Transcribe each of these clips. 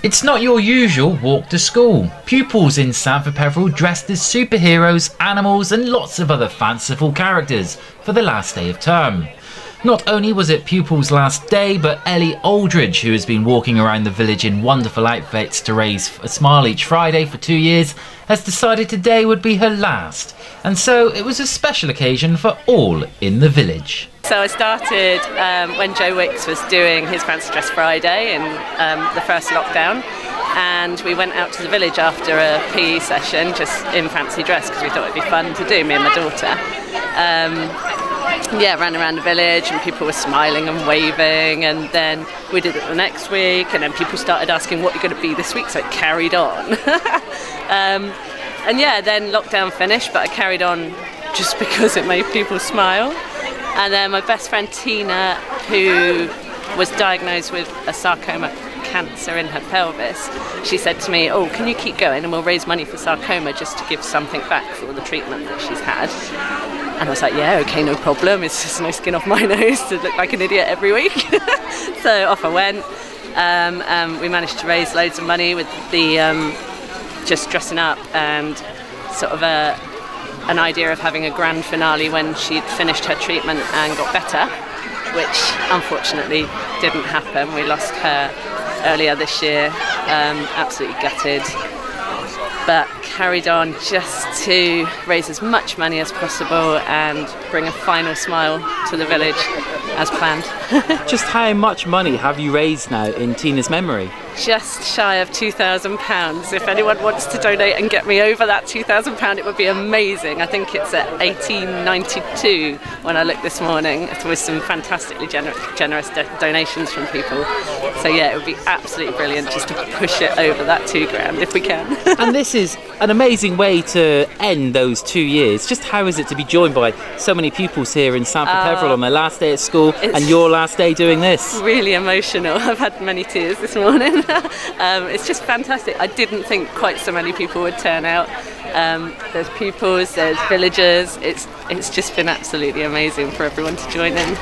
It's not your usual walk to school. Pupils in Sampford Peverell dressed as superheroes, animals and lots of other fanciful characters for the last day of term. Not only was it Pupils' last day, but Ellie Aldridge, who has been walking around the village in wonderful outfits to raise a smile each Friday for 2 years, has decided today would be her last. And so it was a special occasion for all in the village. So I started when Joe Wicks was doing his Fancy Dress Friday in the first lockdown, and we went out to the village after a PE session just in fancy dress because we thought it'd be fun to do, me and my daughter. Ran around the village and people were smiling and waving, and then we did it the next week, and then people started asking what you're going to be this week, so it carried on. Then lockdown finished, but I carried on just because it made people smile. And then my best friend Tina, who was diagnosed with a sarcoma cancer in her pelvis, she said to me, "Oh, can you keep going and we'll raise money for sarcoma just to give something back for all the treatment that she's had." And I was like, "Yeah, okay, no problem. It's just no skin off my nose to look like an idiot every week." So off I went. We managed to raise loads of money with the just dressing up and sort of an idea of having a grand finale when she'd finished her treatment and got better, which unfortunately didn't happen. We lost her earlier this year, absolutely gutted, but carried on just to raise as much money as possible and bring a final smile to the village as planned. Just how much money have you raised now in Tina's memory? Just shy of £2,000. If anyone wants to donate and get me over that £2,000, it would be amazing. I think it's at 1892 when I looked this morning, with some fantastically generous donations from people. So yeah, it would be absolutely brilliant just to push it over that £2,000 if we can. And this is an amazing way to end those 2 years. Just how is it to be joined by so many pupils here in Sampford Peverell on their last day at school and your last day doing this? Really emotional. I've had many tears this morning. It's just fantastic. I didn't think quite so many people would turn out. There's pupils, there's villagers. It's just been absolutely amazing for everyone to join in.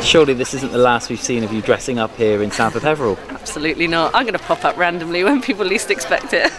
Surely this isn't the last we've seen of you dressing up here in Sampford Peverell? Absolutely not. I'm going to pop up randomly when people least expect it,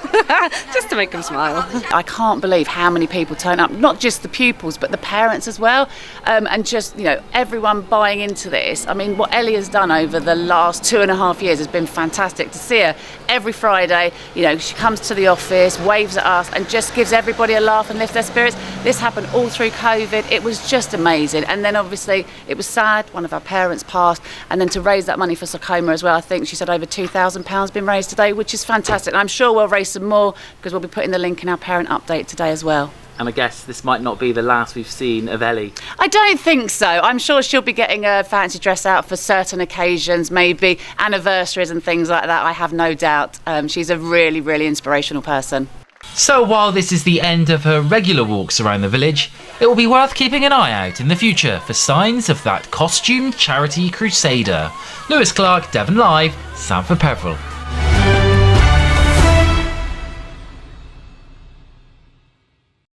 just to make them smile. I can't believe how many people turn up, not just the pupils but the parents as well, and just, everyone buying into this. I mean, what Ellie has done over the last 2.5 years has been fantastic. To see her every Friday, she comes to the office, waves at us and just gives everybody a laugh and lifts their spirits. This happened all through COVID. It was just amazing. And then obviously it was sad, one of our parents passed, and then to raise that money for Sarcoma as well. I think she said over £2,000 been raised today, which is fantastic. And I'm sure we'll raise some more because we'll be putting the link in our parent update today as well. And I guess this might not be the last we've seen of Ellie. I don't think so. I'm sure she'll be getting a fancy dress out for certain occasions, maybe anniversaries and things like that. I have no doubt. She's a really, really inspirational person. So while this is the end of her regular walks around the village, it will be worth keeping an eye out in the future for signs of that costumed charity crusader. Lewis Clark, Devon Live, Sampford Peverell.